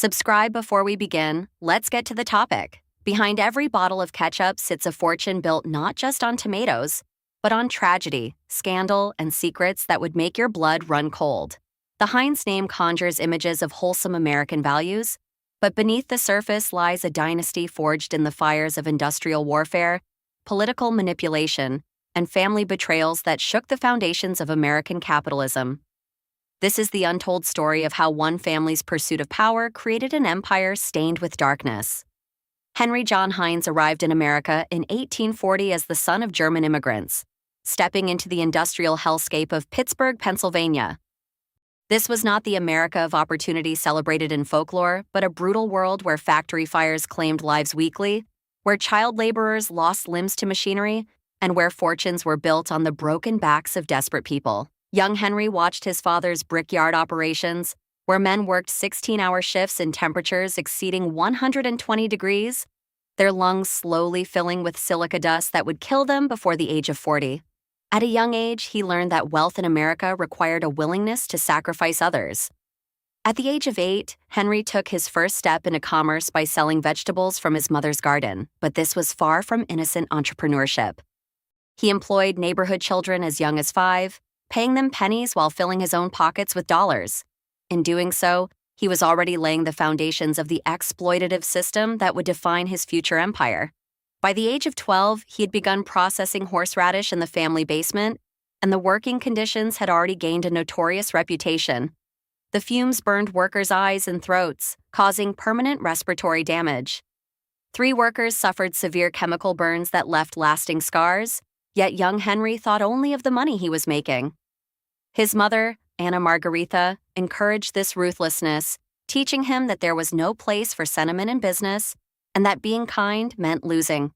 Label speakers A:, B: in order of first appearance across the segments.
A: Subscribe before we begin. Let's get to the topic. Behind every bottle of ketchup sits a fortune built not just on tomatoes, but on tragedy, scandal, and secrets that would make your blood run cold. The Heinz name conjures images of wholesome American values, but beneath the surface lies a dynasty forged in the fires of industrial warfare, political manipulation, and family betrayals that shook the foundations of American capitalism. This is the untold story of how one family's pursuit of power created an empire stained with darkness. Henry John Heinz arrived in America in 1840 as the son of German immigrants, stepping into the industrial hellscape of Pittsburgh, Pennsylvania. This was not the America of opportunity celebrated in folklore, but a brutal world where factory fires claimed lives weekly, where child laborers lost limbs to machinery, and where fortunes were built on the broken backs of desperate people. Young Henry watched his father's brickyard operations, where men worked 16-hour shifts in temperatures exceeding 120 degrees, their lungs slowly filling with silica dust that would kill them before the age of 40. At a young age, he learned that wealth in America required a willingness to sacrifice others. At the age of 8, Henry took his first step into commerce by selling vegetables from his mother's garden, but this was far from innocent entrepreneurship. He employed neighborhood children as young as 5, paying them pennies while filling his own pockets with dollars. In doing so, he was already laying the foundations of the exploitative system that would define his future empire. By the age of 12, he had begun processing horseradish in the family basement, and the working conditions had already gained a notorious reputation. The fumes burned workers' eyes and throats, causing permanent respiratory damage. 3 workers suffered severe chemical burns that left lasting scars, yet young Henry thought only of the money he was making. His mother, Anna Margaretha, encouraged this ruthlessness, teaching him that there was no place for sentiment in business and that being kind meant losing.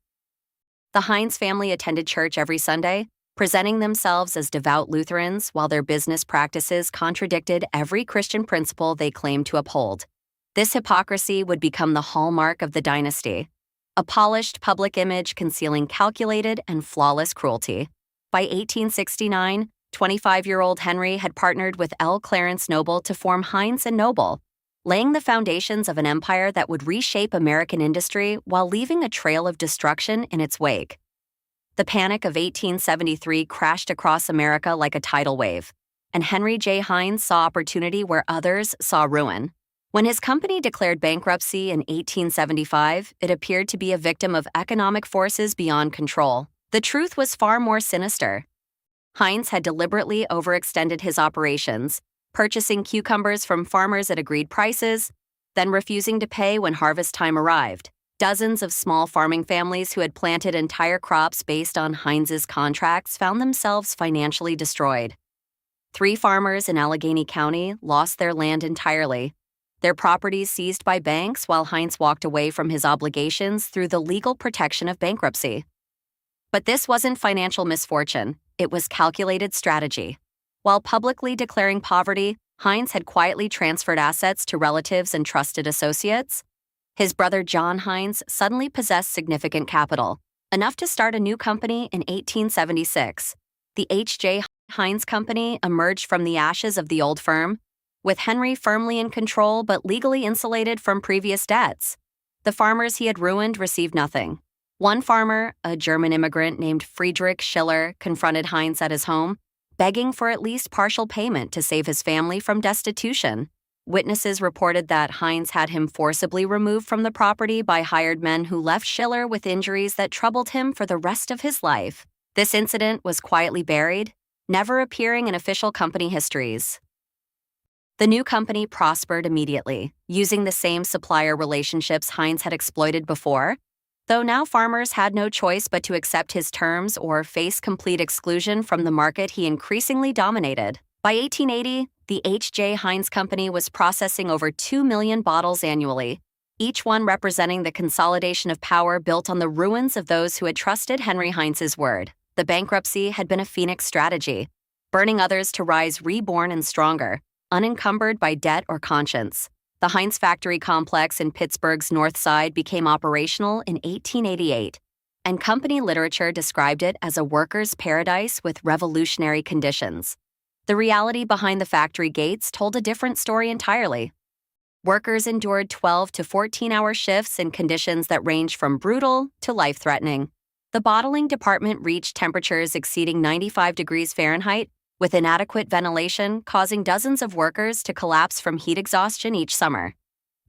A: The Heinz family attended church every Sunday, presenting themselves as devout Lutherans while their business practices contradicted every Christian principle they claimed to uphold. This hypocrisy would become the hallmark of the dynasty, a polished public image concealing calculated and flawless cruelty. By 1869, 25-year-old Henry had partnered with L. Clarence Noble to form Heinz and Noble, laying the foundations of an empire that would reshape American industry while leaving a trail of destruction in its wake. The Panic of 1873 crashed across America like a tidal wave, and Henry J. Heinz saw opportunity where others saw ruin. When his company declared bankruptcy in 1875, it appeared to be a victim of economic forces beyond control. The truth was far more sinister. Heinz had deliberately overextended his operations, purchasing cucumbers from farmers at agreed prices, then refusing to pay when harvest time arrived. Dozens of small farming families who had planted entire crops based on Heinz's contracts found themselves financially destroyed. 3 farmers in Allegheny County lost their land entirely, their properties seized by banks while Heinz walked away from his obligations through the legal protection of bankruptcy. But this wasn't financial misfortune. It was calculated strategy. While publicly declaring poverty, Heinz had quietly transferred assets to relatives and trusted associates. His brother John Heinz suddenly possessed significant capital, enough to start a new company in 1876. The H.J. Heinz Company emerged from the ashes of the old firm, with Henry firmly in control but legally insulated from previous debts. The farmers he had ruined received nothing. One farmer, a German immigrant named Friedrich Schiller, confronted Heinz at his home, begging for at least partial payment to save his family from destitution. Witnesses reported that Heinz had him forcibly removed from the property by hired men who left Schiller with injuries that troubled him for the rest of his life. This incident was quietly buried, never appearing in official company histories. The new company prospered immediately, using the same supplier relationships Heinz had exploited before, though now farmers had no choice but to accept his terms or face complete exclusion from the market he increasingly dominated. By 1880, the H.J. Heinz Company was processing over 2 million bottles annually, each one representing the consolidation of power built on the ruins of those who had trusted Henry Heinz's word. The bankruptcy had been a phoenix strategy, burning others to rise reborn and stronger, unencumbered by debt or conscience. The Heinz factory complex in Pittsburgh's North Side became operational in 1888, and company literature described it as a worker's paradise with revolutionary conditions. The reality behind the factory gates told a different story entirely. Workers endured 12 to 14-hour shifts in conditions that range from brutal to life-threatening. The bottling department reached temperatures exceeding 95 degrees Fahrenheit, with inadequate ventilation causing dozens of workers to collapse from heat exhaustion each summer.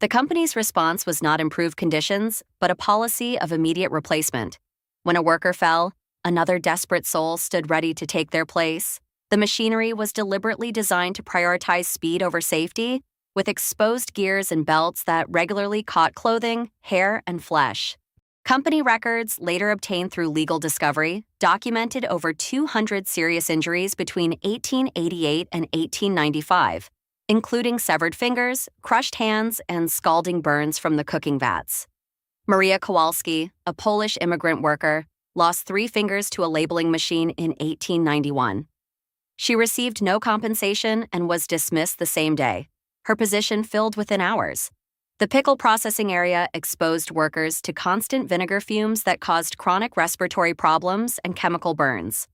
A: The company's response was not improved conditions, but a policy of immediate replacement. When a worker fell, another desperate soul stood ready to take their place. The machinery was deliberately designed to prioritize speed over safety, with exposed gears and belts that regularly caught clothing, hair, and flesh. Company records, later obtained through legal discovery, documented over 200 serious injuries between 1888 and 1895, including severed fingers, crushed hands, and scalding burns from the cooking vats. Maria Kowalski, a Polish immigrant worker, lost 3 fingers to a labeling machine in 1891. She received no compensation and was dismissed the same day, her position filled within hours. The pickle processing area exposed workers to constant vinegar fumes that caused chronic respiratory problems and chemical burns.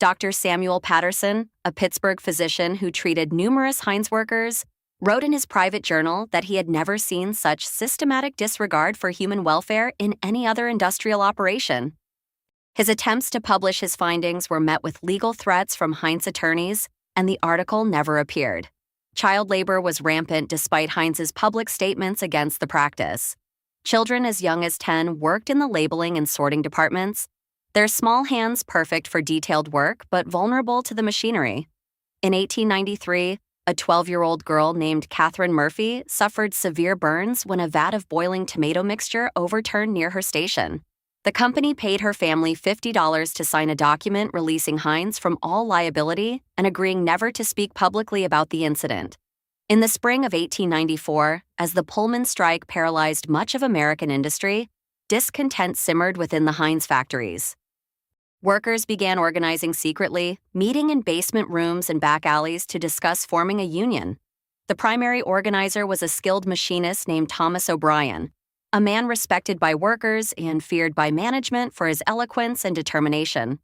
A: Dr. Samuel Patterson, a Pittsburgh physician who treated numerous Heinz workers, wrote in his private journal that he had never seen such systematic disregard for human welfare in any other industrial operation. His attempts to publish his findings were met with legal threats from Heinz attorneys, and the article never appeared. Child labor was rampant despite Heinz's public statements against the practice. Children as young as 10 worked in the labeling and sorting departments, their small hands perfect for detailed work but vulnerable to the machinery. In 1893, a 12-year-old girl named Catherine Murphy suffered severe burns when a vat of boiling tomato mixture overturned near her station. The company paid her family $50 to sign a document releasing Heinz from all liability and agreeing never to speak publicly about the incident. In the spring of 1894, as the Pullman strike paralyzed much of American industry, discontent simmered within the Heinz factories. Workers began organizing secretly, meeting in basement rooms and back alleys to discuss forming a union. The primary organizer was a skilled machinist named Thomas O'Brien, a man respected by workers and feared by management for his eloquence and determination.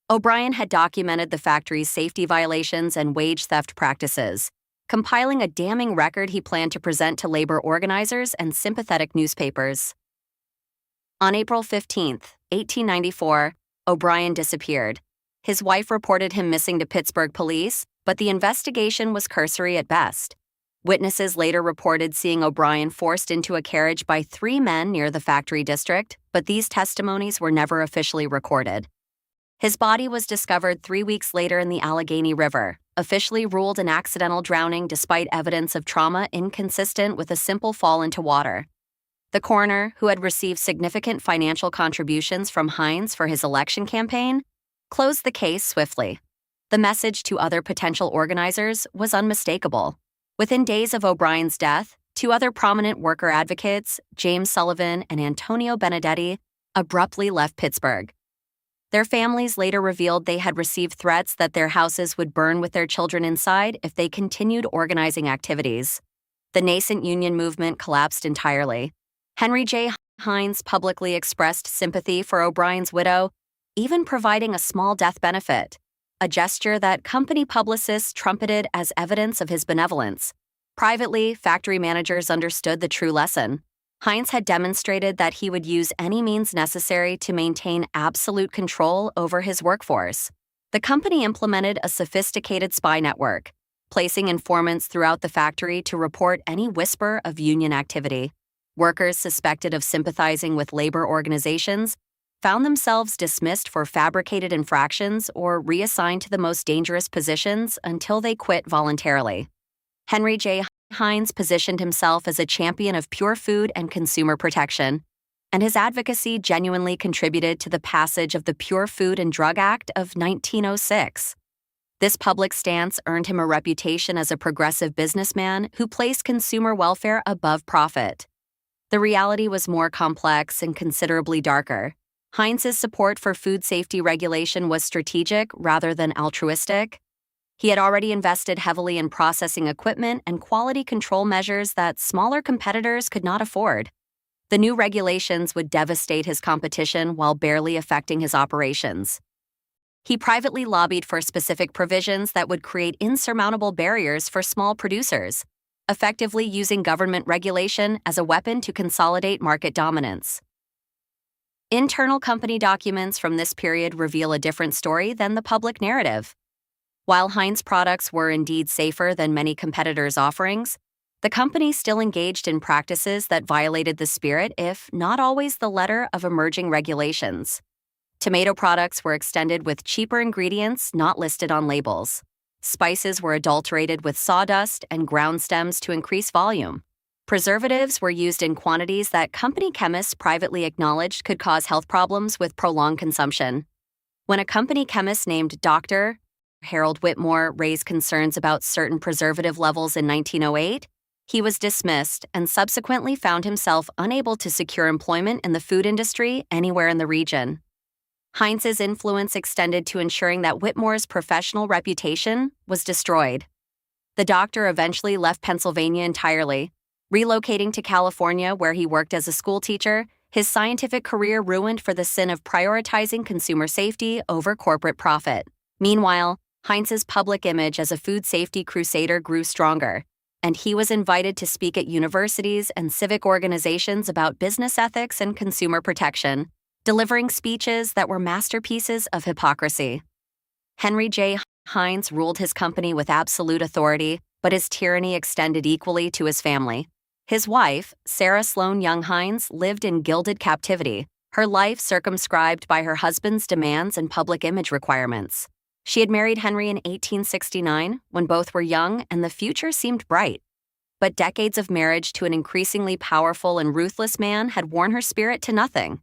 A: O'Brien had documented the factory's safety violations and wage theft practices, compiling a damning record he planned to present to labor organizers and sympathetic newspapers. On April 15, 1894, O'Brien disappeared. His wife reported him missing to Pittsburgh police, but the investigation was cursory at best. Witnesses later reported seeing O'Brien forced into a carriage by 3 men near the factory district, but these testimonies were never officially recorded. His body was discovered 3 weeks later in the Allegheny River, officially ruled an accidental drowning despite evidence of trauma inconsistent with a simple fall into water. The coroner, who had received significant financial contributions from Heinz for his election campaign, closed the case swiftly. The message to other potential organizers was unmistakable. Within days of O'Brien's death, 2 other prominent worker advocates, James Sullivan and Antonio Benedetti, abruptly left Pittsburgh. Their families later revealed they had received threats that their houses would burn with their children inside if they continued organizing activities. The nascent union movement collapsed entirely. Henry J. Heinz publicly expressed sympathy for O'Brien's widow, even providing a small death benefit, a gesture that company publicists trumpeted as evidence of his benevolence. Privately, factory managers understood the true lesson. Heinz had demonstrated that he would use any means necessary to maintain absolute control over his workforce. The company implemented a sophisticated spy network, placing informants throughout the factory to report any whisper of union activity. Workers suspected of sympathizing with labor organizations found themselves dismissed for fabricated infractions or reassigned to the most dangerous positions until they quit voluntarily. Henry J. Heinz positioned himself as a champion of pure food and consumer protection, and his advocacy genuinely contributed to the passage of the Pure Food and Drug Act of 1906. This public stance earned him a reputation as a progressive businessman who placed consumer welfare above profit. The reality was more complex and considerably darker. Heinz's support for food safety regulation was strategic rather than altruistic. He had already invested heavily in processing equipment and quality control measures that smaller competitors could not afford. The new regulations would devastate his competition while barely affecting his operations. He privately lobbied for specific provisions that would create insurmountable barriers for small producers. effectively using government regulation as a weapon to consolidate market dominance. Internal company documents from this period reveal a different story than the public narrative. While Heinz products were indeed safer than many competitors' offerings, the company still engaged in practices that violated the spirit, if not always the letter, of emerging regulations. Tomato products were extended with cheaper ingredients not listed on labels. Spices were adulterated with sawdust and ground stems to increase volume. Preservatives were used in quantities that company chemists privately acknowledged could cause health problems with prolonged consumption. When a company chemist named Dr. Harold Whitmore raised concerns about certain preservative levels in 1908, he was dismissed and subsequently found himself unable to secure employment in the food industry anywhere in the region. Heinz's influence extended to ensuring that Whitmore's professional reputation was destroyed. The doctor eventually left Pennsylvania entirely, relocating to California where he worked as a schoolteacher, his scientific career ruined for the sin of prioritizing consumer safety over corporate profit. Meanwhile, Heinz's public image as a food safety crusader grew stronger, and he was invited to speak at universities and civic organizations about business ethics and consumer protection, delivering speeches that were masterpieces of hypocrisy. Henry J. Heinz ruled his company with absolute authority, but his tyranny extended equally to his family. His wife, Sarah Sloan Young Heinz, lived in gilded captivity, her life circumscribed by her husband's demands and public image requirements. She had married Henry in 1869 when both were young and the future seemed bright. But decades of marriage to an increasingly powerful and ruthless man had worn her spirit to nothing.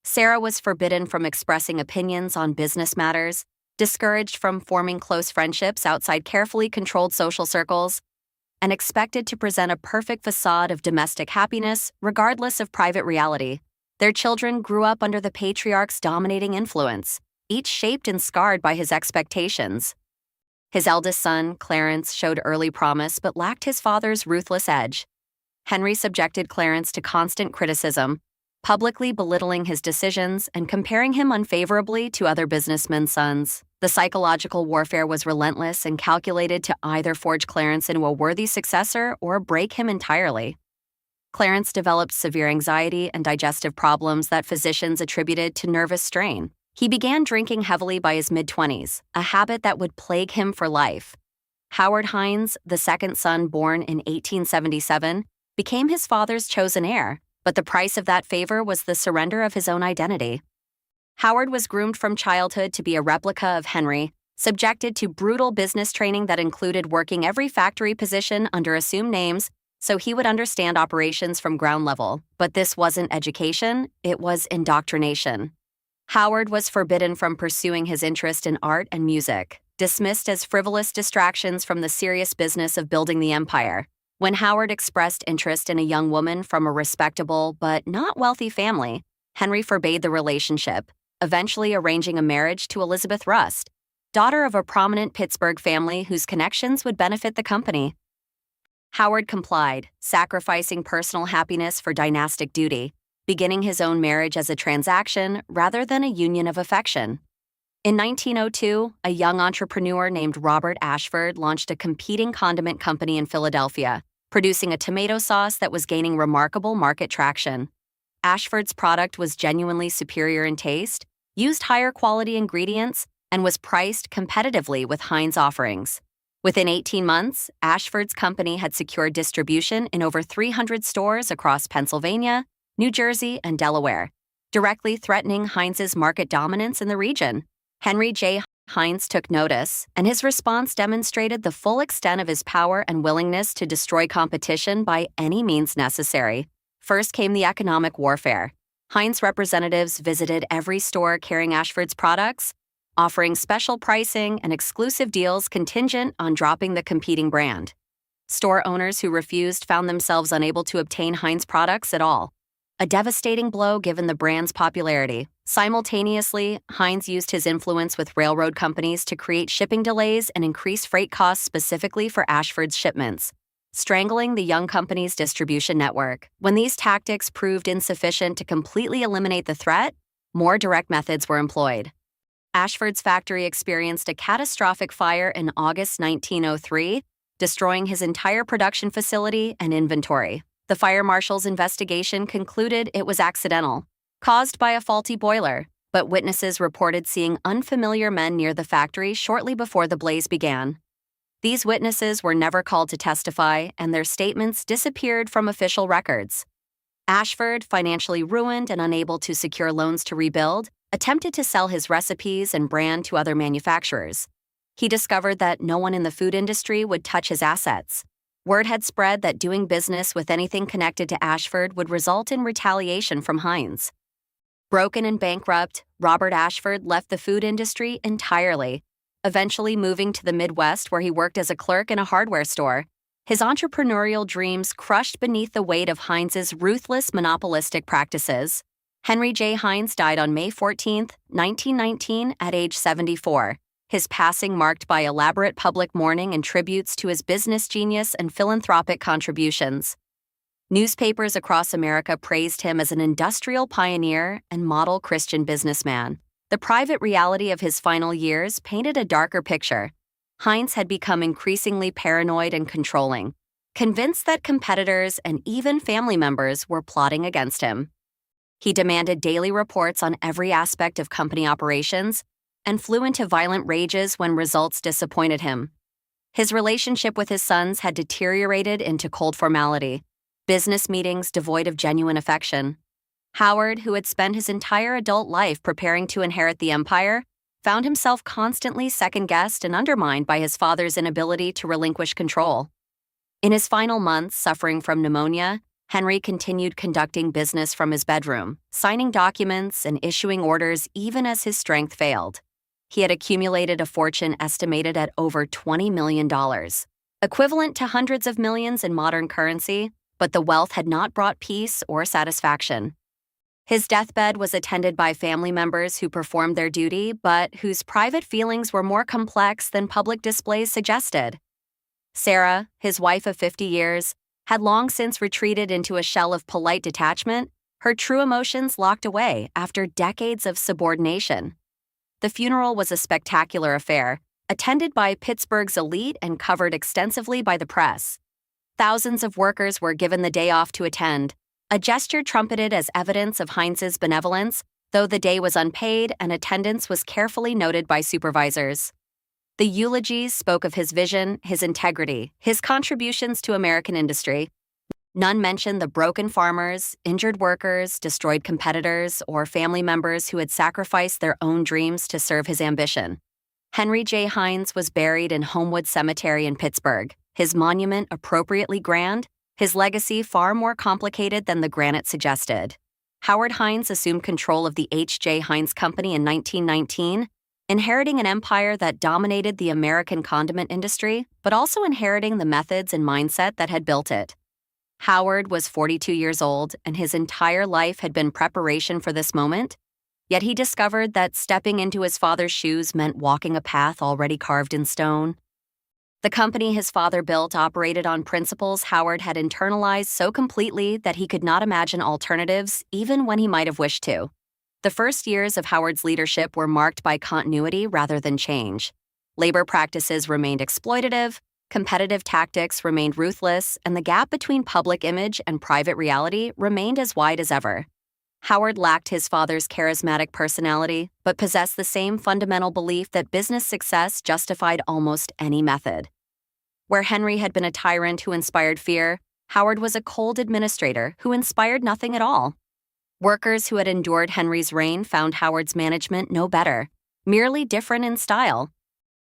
A: Sarah was forbidden from expressing opinions on business matters, discouraged from forming close friendships outside carefully controlled social circles, and expected to present a perfect facade of domestic happiness regardless of private reality. Their children grew up under the patriarch's dominating influence, each shaped and scarred by his expectations. His eldest son, Clarence, showed early promise but lacked his father's ruthless edge. Henry subjected Clarence to constant criticism, publicly belittling his decisions and comparing him unfavorably to other businessmen's sons. The psychological warfare was relentless and calculated to either forge Clarence into a worthy successor or break him entirely. Clarence developed severe anxiety and digestive problems that physicians attributed to nervous strain. He began drinking heavily by his mid-20s, a habit that would plague him for life. Howard Heinz, the second son born in 1877, became his father's chosen heir, but the price of that favor was the surrender of his own identity. Howard was groomed from childhood to be a replica of Henry, subjected to brutal business training that included working every factory position under assumed names so he would understand operations from ground level. But this wasn't education, it was indoctrination. Howard was forbidden from pursuing his interest in art and music, dismissed as frivolous distractions from the serious business of building the empire. When Howard expressed interest in a young woman from a respectable but not wealthy family, Henry forbade the relationship, eventually arranging a marriage to Elizabeth Rust, daughter of a prominent Pittsburgh family whose connections would benefit the company. Howard complied, sacrificing personal happiness for dynastic duty, beginning his own marriage as a transaction rather than a union of affection. In 1902, a young entrepreneur named Robert Ashford launched a competing condiment company in Philadelphia, producing a tomato sauce that was gaining remarkable market traction. Ashford's product was genuinely superior in taste, used higher quality ingredients, and was priced competitively with Heinz offerings. Within 18 months, Ashford's company had secured distribution in over 300 stores across Pennsylvania, New Jersey, and Delaware, directly threatening Heinz's market dominance in the region. Henry J. Heinz took notice, and his response demonstrated the full extent of his power and willingness to destroy competition by any means necessary. First came the economic warfare. Heinz representatives visited every store carrying Ashford's products, offering special pricing and exclusive deals contingent on dropping the competing brand. Store owners who refused found themselves unable to obtain Heinz products at all. A devastating blow given the brand's popularity. Simultaneously, Heinz used his influence with railroad companies to create shipping delays and increase freight costs specifically for Ashford's shipments, strangling the young company's distribution network. When these tactics proved insufficient to completely eliminate the threat, more direct methods were employed. Ashford's factory experienced a catastrophic fire in August 1903, destroying his entire production facility and inventory. The fire marshal's investigation concluded it was accidental, caused by a faulty boiler, but witnesses reported seeing unfamiliar men near the factory shortly before the blaze began. These witnesses were never called to testify, and their statements disappeared from official records. Ashford, financially ruined and unable to secure loans to rebuild, attempted to sell his recipes and brand to other manufacturers. He discovered that no one in the food industry would touch his assets. Word had spread that doing business with anything connected to Ashford would result in retaliation from Heinz. Broken and bankrupt, Robert Ashford left the food industry entirely, eventually moving to the Midwest where he worked as a clerk in a hardware store. His entrepreneurial dreams crushed beneath the weight of Heinz's ruthless monopolistic practices. Henry J. Heinz died on May 14, 1919, at age 74. His passing marked by elaborate public mourning and tributes to his business genius and philanthropic contributions. Newspapers across America praised him as an industrial pioneer and model Christian businessman. The private reality of his final years painted a darker picture. Heinz had become increasingly paranoid and controlling, convinced that competitors and even family members were plotting against him. He demanded daily reports on every aspect of company operations and flew into violent rages when results disappointed him. His relationship with his sons had deteriorated into cold formality, business meetings devoid of genuine affection. Howard, who had spent his entire adult life preparing to inherit the empire, found himself constantly second-guessed and undermined by his father's inability to relinquish control. In his final months, suffering from pneumonia, Henry continued conducting business from his bedroom, signing documents and issuing orders even as his strength failed. He had accumulated a fortune estimated at over $20 million, equivalent to hundreds of millions in modern currency, but the wealth had not brought peace or satisfaction. His deathbed was attended by family members who performed their duty, but whose private feelings were more complex than public displays suggested. Sarah, his wife of 50 years, had long since retreated into a shell of polite detachment, her true emotions locked away after decades of subordination. The funeral was a spectacular affair, attended by Pittsburgh's elite and covered extensively by the press. Thousands of workers were given the day off to attend, a gesture trumpeted as evidence of Heinz's benevolence, though the day was unpaid and attendance was carefully noted by supervisors. The eulogies spoke of his vision, his integrity, his contributions to American industry. None mentioned the broken farmers, injured workers, destroyed competitors, or family members who had sacrificed their own dreams to serve his ambition. Henry J. Heinz was buried in Homewood Cemetery in Pittsburgh, his monument appropriately grand, his legacy far more complicated than the granite suggested. Howard Heinz assumed control of the H.J. Heinz Company in 1919, inheriting an empire that dominated the American condiment industry, but also inheriting the methods and mindset that had built it. Howard was 42 years old, and his entire life had been preparation for this moment, yet he discovered that stepping into his father's shoes meant walking a path already carved in stone. The company his father built operated on principles Howard had internalized so completely that he could not imagine alternatives even when he might have wished to. The first years of Howard's leadership were marked by continuity rather than change. Labor practices remained exploitative, competitive tactics remained ruthless, and the gap between public image and private reality remained as wide as ever. Howard lacked his father's charismatic personality, but possessed the same fundamental belief that business success justified almost any method. Where Henry had been a tyrant who inspired fear, Howard was a cold administrator who inspired nothing at all. Workers who had endured Henry's reign found Howard's management no better, merely different in style.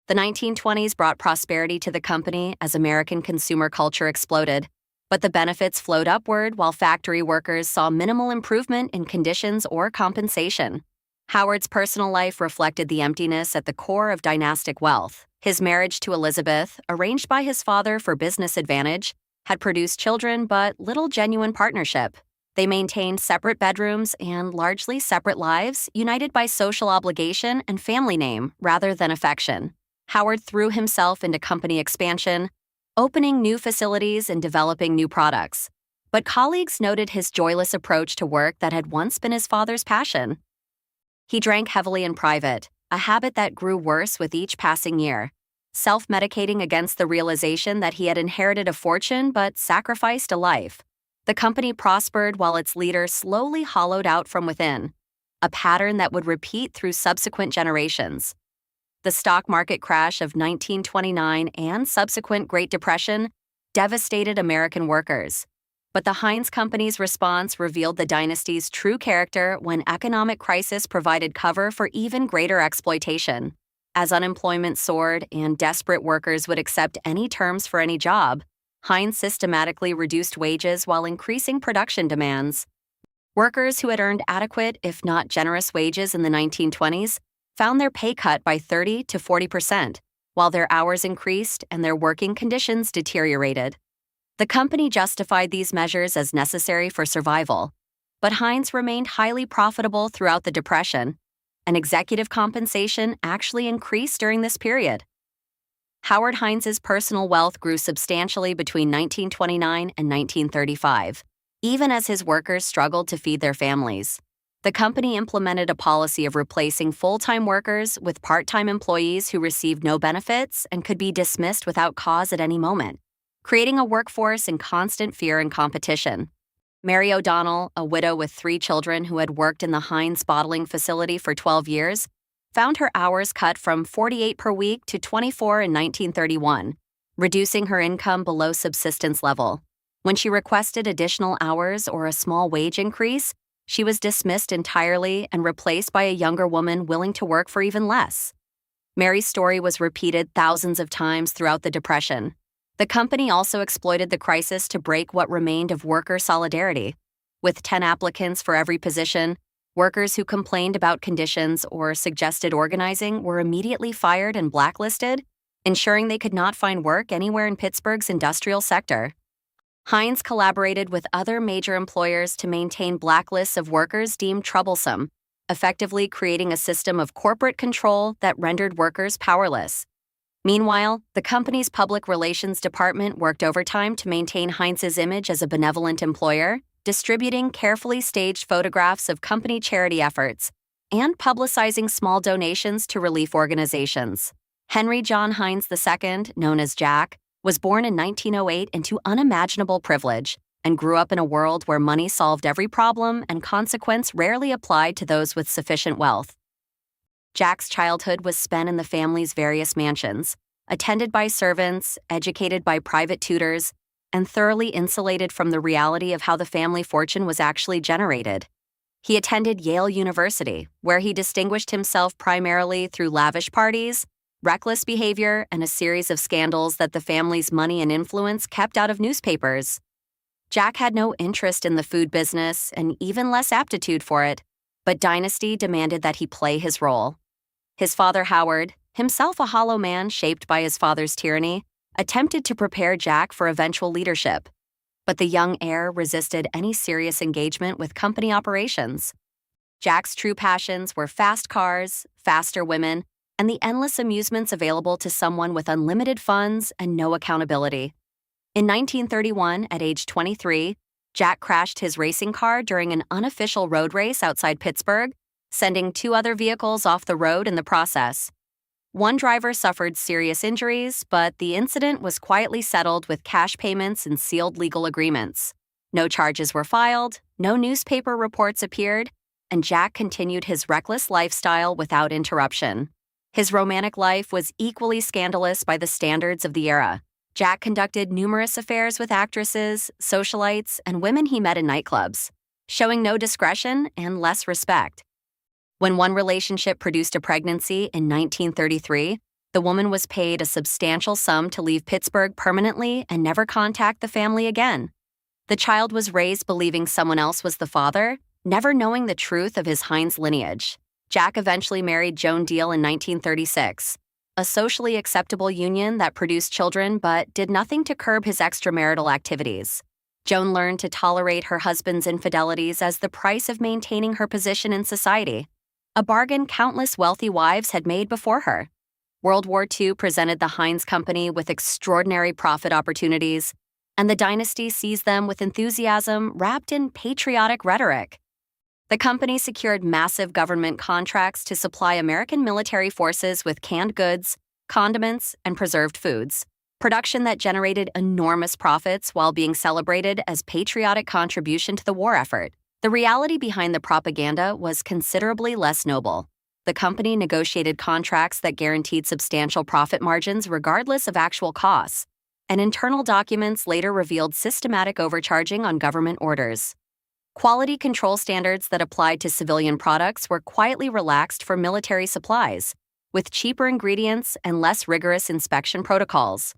A: The 1920s brought prosperity to the company as American consumer culture exploded, but the benefits flowed upward while factory workers saw minimal improvement in conditions or compensation. Howard's personal life reflected the emptiness at the core of dynastic wealth. His marriage to Elizabeth, arranged by his father for business advantage, had produced children but little genuine partnership. They maintained separate bedrooms and largely separate lives, united by social obligation and family name rather than affection. Howard threw himself into company expansion, opening new facilities and developing new products. But colleagues noted his joyless approach to work that had once been his father's passion. He drank heavily in private, a habit that grew worse with each passing year. self-medicating against the realization that he had inherited a fortune but sacrificed a life. The company prospered while its leader slowly hollowed out from within, a pattern that would repeat through subsequent generations. The stock market crash of 1929 and subsequent Great Depression devastated American workers. But the Heinz Company's response revealed the dynasty's true character when economic crisis provided cover for even greater exploitation. As unemployment soared and desperate workers would accept any terms for any job, Heinz systematically reduced wages while increasing production demands. Workers who had earned adequate, if not generous, wages in the 1920s found their pay cut by 30 to 40%, while their hours increased and their working conditions deteriorated. The company justified these measures as necessary for survival, but Heinz remained highly profitable throughout the Depression, and executive compensation actually increased during this period. Howard Heinz's personal wealth grew substantially between 1929 and 1935, even as his workers struggled to feed their families. The company implemented a policy of replacing full-time workers with part-time employees who received no benefits and could be dismissed without cause at any moment, creating a workforce in constant fear and competition. Mary O'Donnell, a widow with 3 children who had worked in the Heinz bottling facility for 12 years, found her hours cut from 48 per week to 24 in 1931, reducing her income below subsistence level. When she requested additional hours or a small wage increase, she was dismissed entirely and replaced by a younger woman willing to work for even less. Mary's story was repeated thousands of times throughout the Depression. The company also exploited the crisis to break what remained of worker solidarity. With 10 applicants for every position, workers who complained about conditions or suggested organizing were immediately fired and blacklisted, ensuring they could not find work anywhere in Pittsburgh's industrial sector. Heinz collaborated with other major employers to maintain blacklists of workers deemed troublesome, effectively creating a system of corporate control that rendered workers powerless. Meanwhile, the company's public relations department worked overtime to maintain Heinz's image as a benevolent employer, distributing carefully staged photographs of company charity efforts and publicizing small donations to relief organizations. Henry John Heinz II, known as Jack, was born in 1908 into unimaginable privilege and grew up in a world where money solved every problem and consequence rarely applied to those with sufficient wealth. Jack's childhood was spent in the family's various mansions, attended by servants, educated by private tutors, and thoroughly insulated from the reality of how the family fortune was actually generated. He attended Yale University, where he distinguished himself primarily through lavish parties, reckless behavior, and a series of scandals that the family's money and influence kept out of newspapers. Jack had no interest in the food business and even less aptitude for it, but Dynasty demanded that he play his role. His father Howard, himself a hollow man shaped by his father's tyranny, attempted to prepare Jack for eventual leadership, but the young heir resisted any serious engagement with company operations. Jack's true passions were fast cars, faster women, and the endless amusements available to someone with unlimited funds and no accountability. In 1931, at age 23, Jack crashed his racing car during an unofficial road race outside Pittsburgh, sending 2 other vehicles off the road in the process. One driver suffered serious injuries, but the incident was quietly settled with cash payments and sealed legal agreements. No charges were filed, no newspaper reports appeared, and Jack continued his reckless lifestyle without interruption. His romantic life was equally scandalous by the standards of the era. Jack conducted numerous affairs with actresses, socialites, and women he met in nightclubs, showing no discretion and less respect. When one relationship produced a pregnancy in 1933, the woman was paid a substantial sum to leave Pittsburgh permanently and never contact the family again. The child was raised believing someone else was the father, never knowing the truth of his Heinz lineage. Jack eventually married Joan Deal in 1936, a socially acceptable union that produced children but did nothing to curb his extramarital activities. Joan learned to tolerate her husband's infidelities as the price of maintaining her position in society, a bargain countless wealthy wives had made before her. World War II presented the Heinz Company with extraordinary profit opportunities, and the dynasty seized them with enthusiasm wrapped in patriotic rhetoric. The company secured massive government contracts to supply American military forces with canned goods, condiments, and preserved foods, production that generated enormous profits while being celebrated as patriotic contribution to the war effort. The reality behind the propaganda was considerably less noble. The company negotiated contracts that guaranteed substantial profit margins regardless of actual costs, and internal documents later revealed systematic overcharging on government orders. Quality control standards that applied to civilian products were quietly relaxed for military supplies, with cheaper ingredients and less rigorous inspection protocols.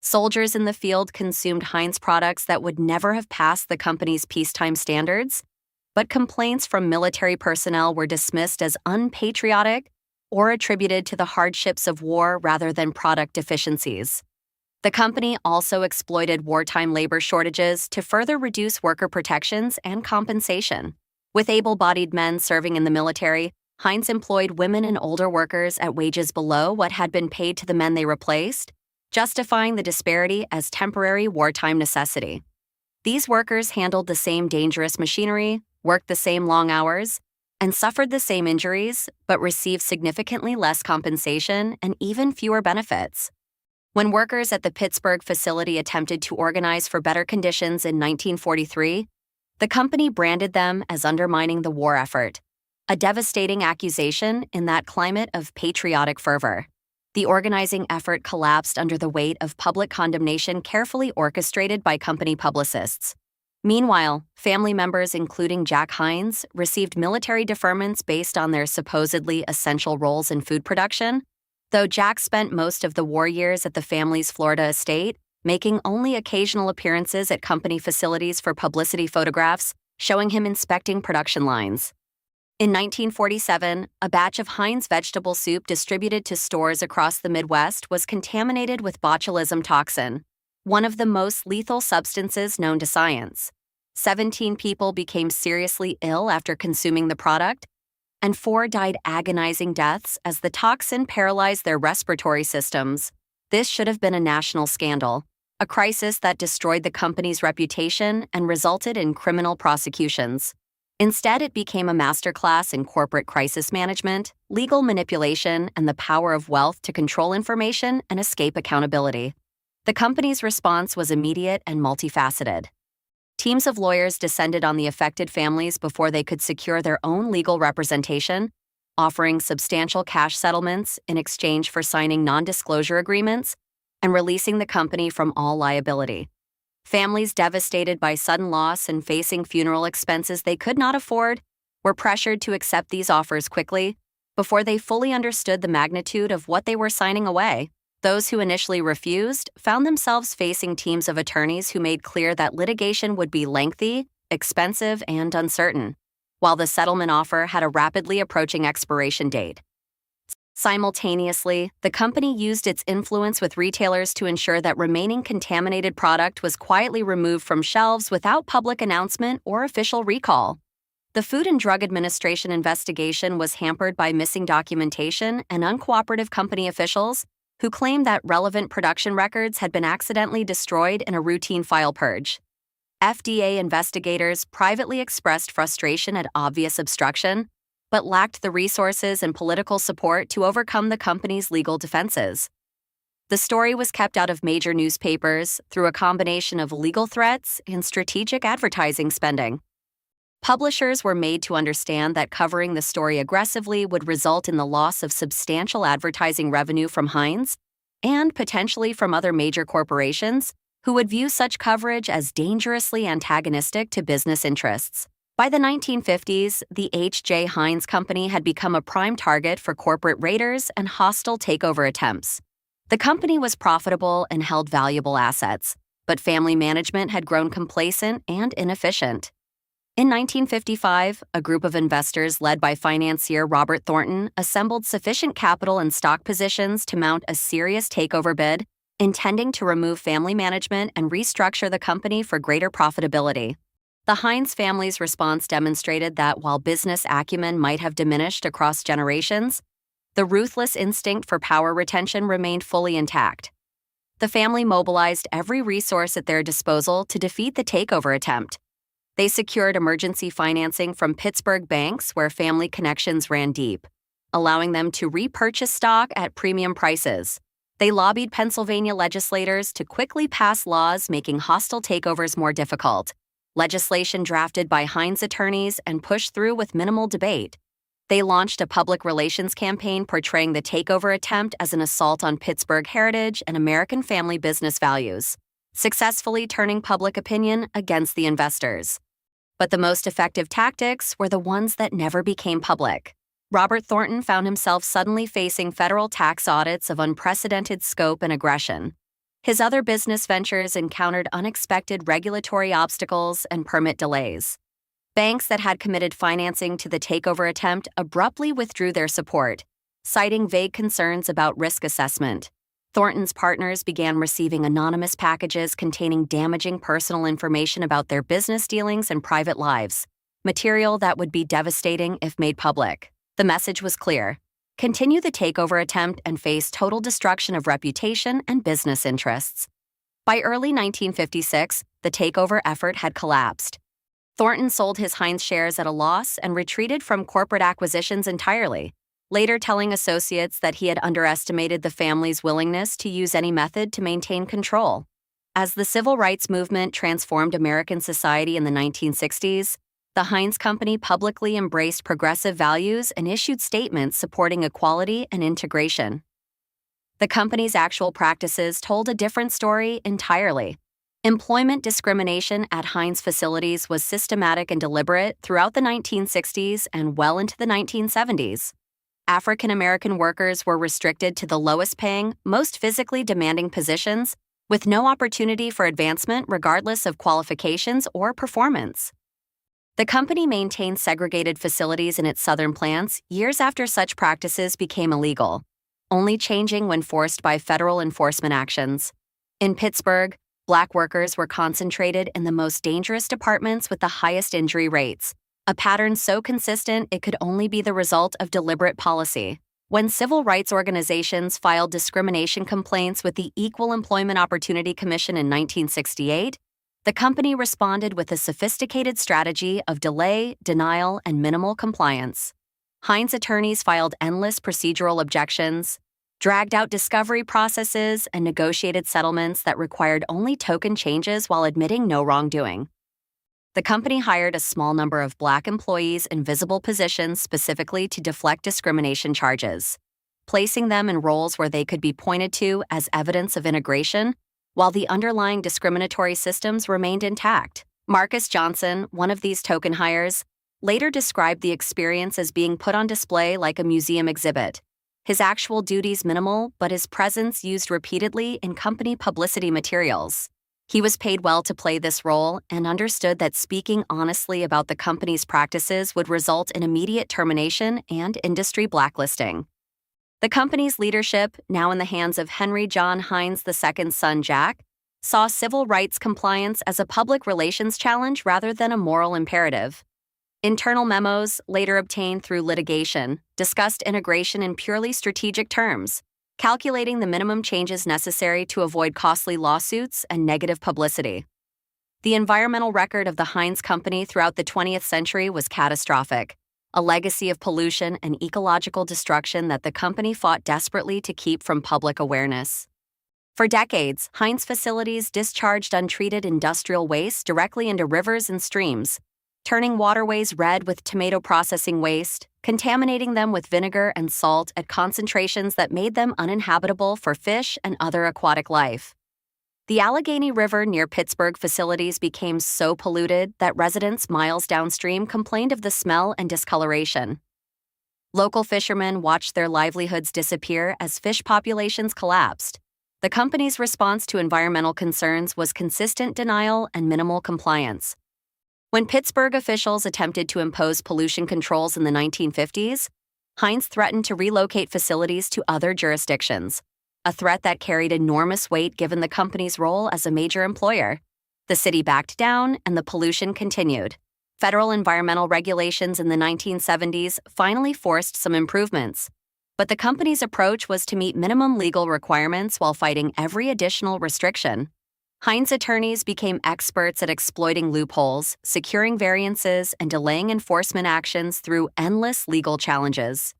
A: Soldiers in the field consumed Heinz products that would never have passed the company's peacetime standards, but complaints from military personnel were dismissed as unpatriotic or attributed to the hardships of war rather than product deficiencies. The company also exploited wartime labor shortages to further reduce worker protections and compensation. With able-bodied men serving in the military, Heinz employed women and older workers at wages below what had been paid to the men they replaced, justifying the disparity as temporary wartime necessity. These workers handled the same dangerous machinery, worked the same long hours, and suffered the same injuries, but received significantly less compensation and even fewer benefits. When workers at the Pittsburgh facility attempted to organize for better conditions in 1943, the company branded them as undermining the war effort, a devastating accusation in that climate of patriotic fervor. The organizing effort collapsed under the weight of public condemnation carefully orchestrated by company publicists. Meanwhile, family members including Jack Heinz received military deferments based on their supposedly essential roles in food production, though Jack spent most of the war years at the family's Florida estate, making only occasional appearances at company facilities for publicity photographs showing him inspecting production lines. In 1947, a batch of Heinz vegetable soup distributed to stores across the Midwest was contaminated with botulism toxin, one of the most lethal substances known to science. 17 people became seriously ill after consuming the product, and 4 died agonizing deaths as the toxin paralyzed their respiratory systems. This should have been a national scandal, a crisis that destroyed the company's reputation and resulted in criminal prosecutions. Instead, it became a masterclass in corporate crisis management, legal manipulation, and the power of wealth to control information and escape accountability. The company's response was immediate and multifaceted. Teams of lawyers descended on the affected families before they could secure their own legal representation, offering substantial cash settlements in exchange for signing non-disclosure agreements and releasing the company from all liability. Families devastated by sudden loss and facing funeral expenses they could not afford were pressured to accept these offers quickly before they fully understood the magnitude of what they were signing away. Those who initially refused found themselves facing teams of attorneys who made clear that litigation would be lengthy, expensive, and uncertain, while the settlement offer had a rapidly approaching expiration date. Simultaneously, the company used its influence with retailers to ensure that remaining contaminated product was quietly removed from shelves without public announcement or official recall. The Food and Drug Administration investigation was hampered by missing documentation and uncooperative company officials who claimed that relevant production records had been accidentally destroyed in a routine file purge. FDA investigators privately expressed frustration at obvious obstruction, but lacked the resources and political support to overcome the company's legal defenses. The story was kept out of major newspapers through a combination of legal threats and strategic advertising spending. Publishers were made to understand that covering the story aggressively would result in the loss of substantial advertising revenue from Heinz and potentially from other major corporations who would view such coverage as dangerously antagonistic to business interests. By the 1950s, the H.J. Heinz Company had become a prime target for corporate raiders and hostile takeover attempts. The company was profitable and held valuable assets, but family management had grown complacent and inefficient. In 1955, a group of investors led by financier Robert Thornton assembled sufficient capital and stock positions to mount a serious takeover bid, intending to remove family management and restructure the company for greater profitability. The Heinz family's response demonstrated that while business acumen might have diminished across generations, the ruthless instinct for power retention remained fully intact. The family mobilized every resource at their disposal to defeat the takeover attempt. They secured emergency financing from Pittsburgh banks where family connections ran deep. allowing them to repurchase stock at premium prices. They lobbied Pennsylvania legislators to quickly pass laws making hostile takeovers more difficult. Legislation drafted by Heinz attorneys and pushed through with minimal debate. They launched a public relations campaign portraying the takeover attempt as an assault on Pittsburgh heritage and American family business values, successfully turning public opinion against the investors. But the most effective tactics were the ones that never became public. Robert Thornton found himself suddenly facing federal tax audits of unprecedented scope and aggression. His other business ventures encountered unexpected regulatory obstacles and permit delays. Banks that had committed financing to the takeover attempt abruptly withdrew their support, citing vague concerns about risk assessment. Thornton's partners began receiving anonymous packages containing damaging personal information about their business dealings and private lives, material that would be devastating if made public. The message was clear: continue the takeover attempt and face total destruction of reputation and business interests. By early 1956, the takeover effort had collapsed. Thornton sold his Heinz shares at a loss and retreated from corporate acquisitions entirely, later telling associates that he had underestimated the family's willingness to use any method to maintain control. As the civil rights movement transformed American society in the 1960s, the Heinz Company publicly embraced progressive values and issued statements supporting equality and integration. The company's actual practices told a different story entirely. Employment discrimination at Heinz facilities was systematic and deliberate throughout the 1960s and well into the 1970s. African American workers were restricted to the lowest-paying, most physically demanding positions, with no opportunity for advancement regardless of qualifications or performance. The company maintained segregated facilities in its southern plants years after such practices became illegal, only changing when forced by federal enforcement actions. In Pittsburgh, Black workers were concentrated in the most dangerous departments with the highest injury rates, a pattern so consistent it could only be the result of deliberate policy. When civil rights organizations filed discrimination complaints with the Equal Employment Opportunity Commission in 1968, the company responded with a sophisticated strategy of delay, denial, and minimal compliance. Heinz attorneys filed endless procedural objections, dragged out discovery processes, and negotiated settlements that required only token changes while admitting no wrongdoing. The company hired a small number of Black employees in visible positions specifically to deflect discrimination charges, placing them in roles where they could be pointed to as evidence of integration, while the underlying discriminatory systems remained intact. Marcus Johnson, one of these token hires, later described the experience as being put on display like a museum exhibit. His actual duties minimal, but his presence used repeatedly in company publicity materials. He was paid well to play this role and understood that speaking honestly about the company's practices would result in immediate termination and industry blacklisting. The company's leadership, now in the hands of Henry John Heinz II's son Jack, saw civil rights compliance as a public relations challenge rather than a moral imperative. Internal memos, later obtained through litigation, discussed integration in purely strategic terms, calculating the minimum changes necessary to avoid costly lawsuits and negative publicity. The environmental record of the Heinz Company throughout the 20th century was catastrophic, a legacy of pollution and ecological destruction that the company fought desperately to keep from public awareness. For decades, Heinz facilities discharged untreated industrial waste directly into rivers and streams, turning waterways red with tomato processing waste, contaminating them with vinegar and salt at concentrations that made them uninhabitable for fish and other aquatic life. The Allegheny River near Pittsburgh facilities became so polluted that residents miles downstream complained of the smell and discoloration. Local fishermen watched their livelihoods disappear as fish populations collapsed. The company's response to environmental concerns was consistent denial and minimal compliance. When Pittsburgh officials attempted to impose pollution controls in the 1950s, Heinz threatened to relocate facilities to other jurisdictions, a threat that carried enormous weight given the company's role as a major employer. The city backed down, and the pollution continued. Federal environmental regulations in the 1970s finally forced some improvements, but the company's approach was to meet minimum legal requirements while fighting every additional restriction. Heinz attorneys became experts at exploiting loopholes, securing variances, and delaying enforcement actions through endless legal challenges.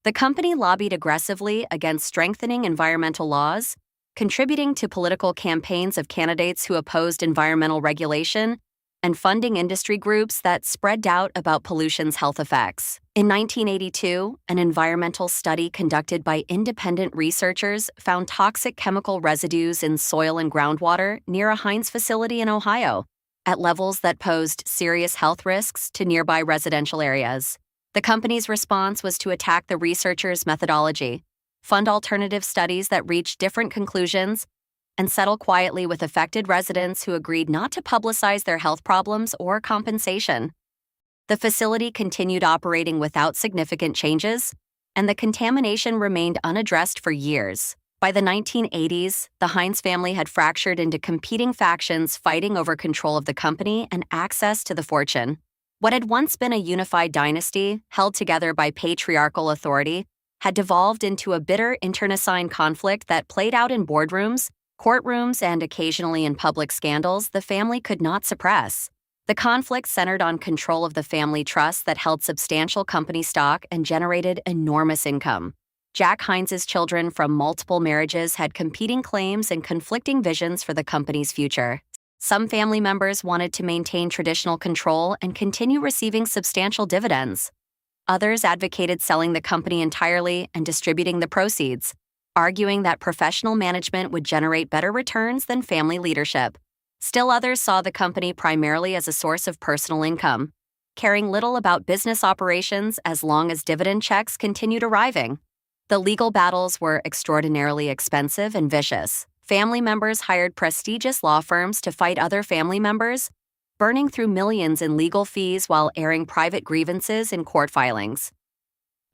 A: The company lobbied aggressively against strengthening environmental laws, contributing to political campaigns of candidates who opposed environmental regulation, and funding industry groups that spread doubt about pollution's health effects. In 1982, an environmental study conducted by independent researchers found toxic chemical residues in soil and groundwater near a Heinz facility in Ohio, at levels that posed serious health risks to nearby residential areas. The company's response was to attack the researchers' methodology, fund alternative studies that reached different conclusions, and settle quietly with affected residents who agreed not to publicize their health problems or compensation. The facility continued operating without significant changes, and the contamination remained unaddressed for years. By the 1980s, the Heinz family had fractured into competing factions fighting over control of the company and access to the fortune. What had once been a unified dynasty, held together by patriarchal authority, had devolved into a bitter internecine conflict that played out in boardrooms, courtrooms, and occasionally in public scandals the family could not suppress. The conflict centered on control of the family trust that held substantial company stock and generated enormous income. Jack Heinz's children from multiple marriages had competing claims and conflicting visions for the company's future. Some family members wanted to maintain traditional control and continue receiving substantial dividends. Others advocated selling the company entirely and distributing the proceeds, arguing that professional management would generate better returns than family leadership. Still others saw the company primarily as a source of personal income, caring little about business operations as long as dividend checks continued arriving. The legal battles were extraordinarily expensive and vicious. Family members hired prestigious law firms to fight other family members, burning through millions in legal fees while airing private grievances in court filings.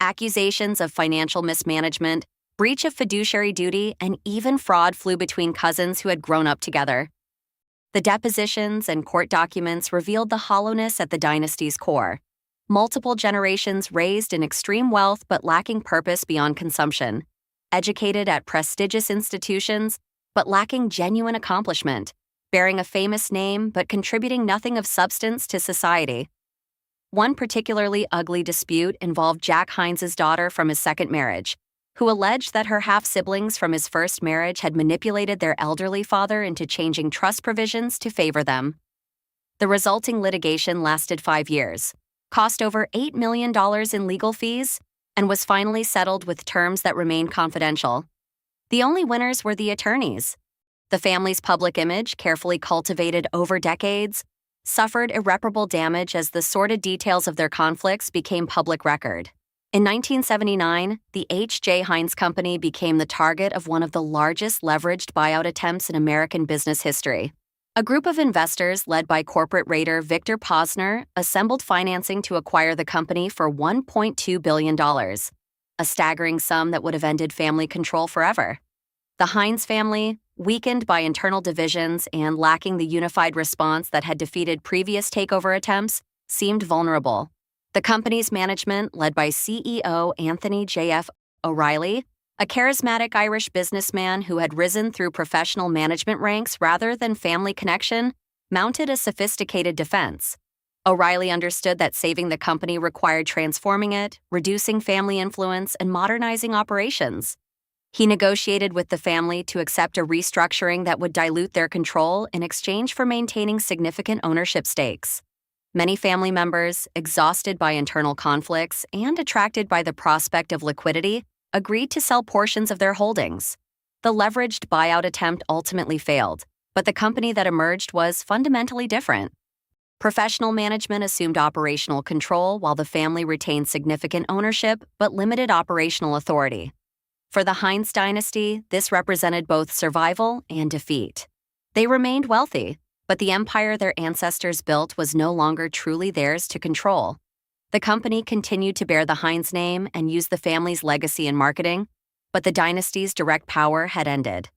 A: Accusations of financial mismanagement, breach of fiduciary duty, and even fraud flew between cousins who had grown up together. The depositions and court documents revealed the hollowness at the dynasty's core. Multiple generations raised in extreme wealth but lacking purpose beyond consumption, educated at prestigious institutions but lacking genuine accomplishment, bearing a famous name but contributing nothing of substance to society. One particularly ugly dispute involved Jack Heinz's daughter from his second marriage, who alleged that her half-siblings from his first marriage had manipulated their elderly father into changing trust provisions to favor them. The resulting litigation lasted 5 years, cost over $8 million in legal fees, and was finally settled with terms that remained confidential. The only winners were the attorneys. The family's public image, carefully cultivated over decades, suffered irreparable damage as the sordid details of their conflicts became public record. In 1979, the H.J. Heinz Company became the target of one of the largest leveraged buyout attempts in American business history. A group of investors led by corporate raider Victor Posner assembled financing to acquire the company for $1.2 billion, a staggering sum that would have ended family control forever. The Heinz family, weakened by internal divisions and lacking the unified response that had defeated previous takeover attempts, seemed vulnerable. The company's management, led by CEO Anthony J.F. O'Reilly, a charismatic Irish businessman who had risen through professional management ranks rather than family connection, mounted a sophisticated defense. O'Reilly understood that saving the company required transforming it, reducing family influence, and modernizing operations. He negotiated with the family to accept a restructuring that would dilute their control in exchange for maintaining significant ownership stakes. Many family members, exhausted by internal conflicts and attracted by the prospect of liquidity, agreed to sell portions of their holdings. The leveraged buyout attempt ultimately failed, but the company that emerged was fundamentally different. Professional management assumed operational control while the family retained significant ownership but limited operational authority. For the Heinz Dynasty, this represented both survival and defeat. They remained wealthy, but the empire their ancestors built was no longer truly theirs to control. The company continued to bear the Heinz name and use the family's legacy in marketing, but the dynasty's direct power had ended.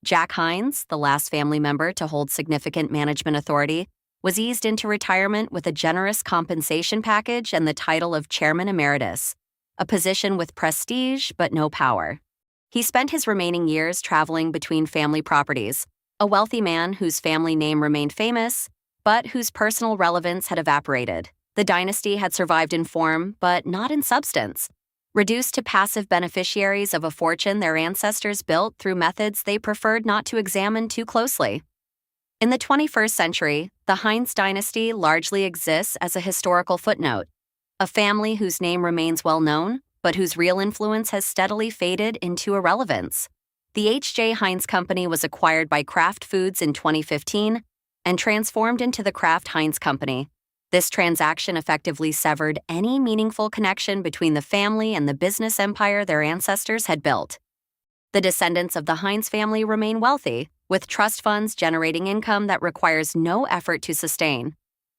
A: Jack Heinz, the last family member to hold significant management authority, was eased into retirement with a generous compensation package and the title of Chairman Emeritus, a position with prestige but no power. He spent his remaining years traveling between family properties, a wealthy man whose family name remained famous, but whose personal relevance had evaporated. The dynasty had survived in form, but not in substance. reduced to passive beneficiaries of a fortune their ancestors built through methods they preferred not to examine too closely. In the 21st century, the Heinz Dynasty largely exists as a historical footnote, a family whose name remains well known, but whose real influence has steadily faded into irrelevance. The H.J. Heinz Company was acquired by Kraft Foods in 2015 and transformed into the Kraft Heinz Company. This transaction effectively severed any meaningful connection between the family and the business empire their ancestors had built. The descendants of the Heinz family remain wealthy, with trust funds generating income that requires no effort to sustain.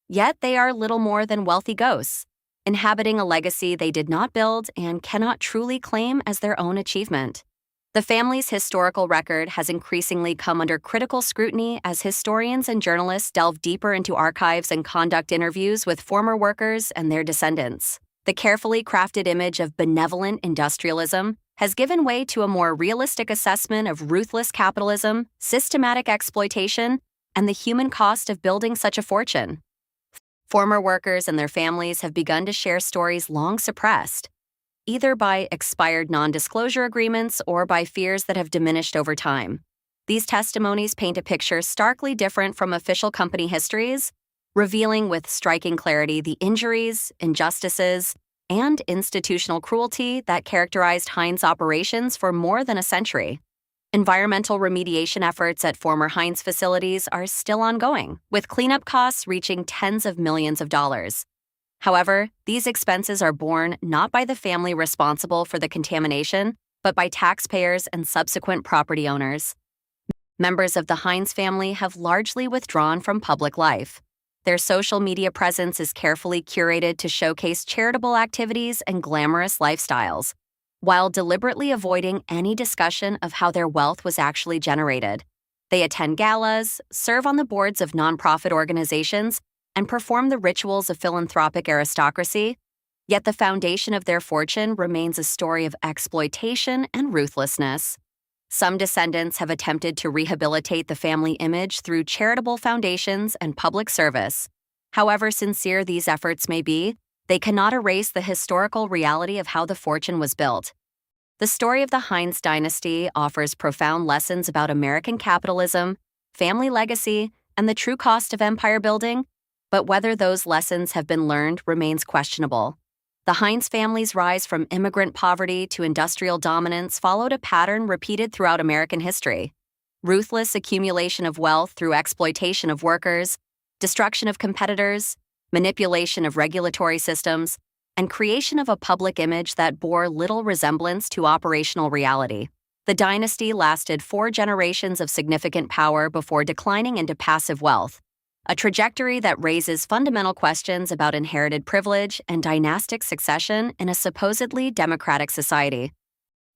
A: Yet they are little more than wealthy ghosts, inhabiting a legacy they did not build and cannot truly claim as their own achievement. The family's historical record has increasingly come under critical scrutiny as historians and journalists delve deeper into archives and conduct interviews with former workers and their descendants. The carefully crafted image of benevolent industrialism has given way to a more realistic assessment of ruthless capitalism, systematic exploitation, and the human cost of building such a fortune. Former workers and their families have begun to share stories long suppressed, either by expired non-disclosure agreements or by fears that have diminished over time. These testimonies paint a picture starkly different from official company histories, revealing with striking clarity the injuries, injustices, and institutional cruelty that characterized Heinz operations for more than a century. Environmental remediation efforts at former Heinz facilities are still ongoing, with cleanup costs reaching tens of millions of dollars. However, these expenses are borne not by the family responsible for the contamination, but by taxpayers and subsequent property owners. Members of the Heinz family have largely withdrawn from public life. Their social media presence is carefully curated to showcase charitable activities and glamorous lifestyles, while deliberately avoiding any discussion of how their wealth was actually generated. They attend galas, serve on the boards of nonprofit organizations, and perform the rituals of philanthropic aristocracy, yet the foundation of their fortune remains a story of exploitation and ruthlessness. Some descendants have attempted to rehabilitate the family image through charitable foundations and public service. However sincere these efforts may be, they cannot erase the historical reality of how the fortune was built. The story of the Heinz Dynasty offers profound lessons about American capitalism, family legacy, and the true cost of empire building, but whether those lessons have been learned remains questionable. The Heinz family's rise from immigrant poverty to industrial dominance followed a pattern repeated throughout American history: ruthless accumulation of wealth through exploitation of workers, destruction of competitors, manipulation of regulatory systems, and creation of a public image that bore little resemblance to operational reality. The dynasty lasted 4 generations of significant power before declining into passive wealth, a trajectory that raises fundamental questions about inherited privilege and dynastic succession in a supposedly democratic society.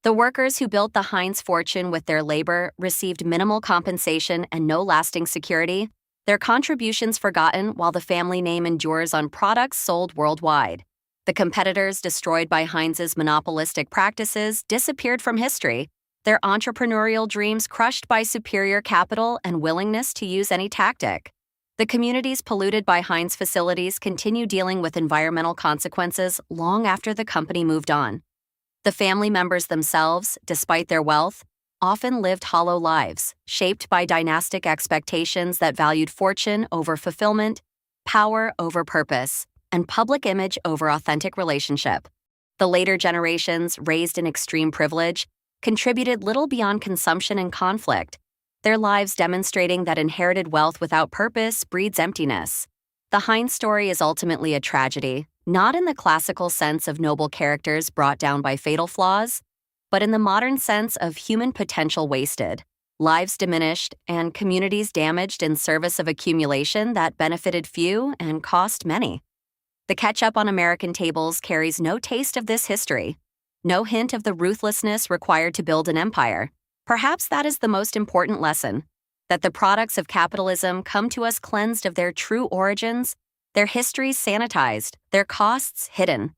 A: The workers who built the Heinz fortune with their labor received minimal compensation and no lasting security, their contributions forgotten while the family name endures on products sold worldwide. The competitors destroyed by Heinz's monopolistic practices disappeared from history, their entrepreneurial dreams crushed by superior capital and willingness to use any tactic. The communities polluted by Heinz facilities continue dealing with environmental consequences long after the company moved on. The family members themselves, despite their wealth, often lived hollow lives, shaped by dynastic expectations that valued fortune over fulfillment, power over purpose, and public image over authentic relationship. The later generations, raised in extreme privilege, contributed little beyond consumption and conflict, their lives demonstrating that inherited wealth without purpose breeds emptiness. The Heinz story is ultimately a tragedy, not in the classical sense of noble characters brought down by fatal flaws, but in the modern sense of human potential wasted, lives diminished, and communities damaged in service of accumulation that benefited few and cost many. The ketchup on American tables carries no taste of this history, no hint of the ruthlessness required to build an empire. Perhaps that is the most important lesson, that the products of capitalism come to us cleansed of their true origins, their histories sanitized, their costs hidden.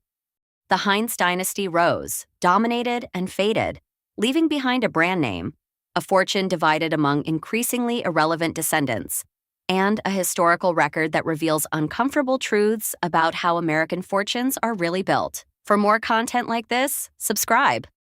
A: The Heinz dynasty rose, dominated, and faded, leaving behind a brand name, a fortune divided among increasingly irrelevant descendants, and a historical record that reveals uncomfortable truths about how American fortunes are really built. For more content like this, subscribe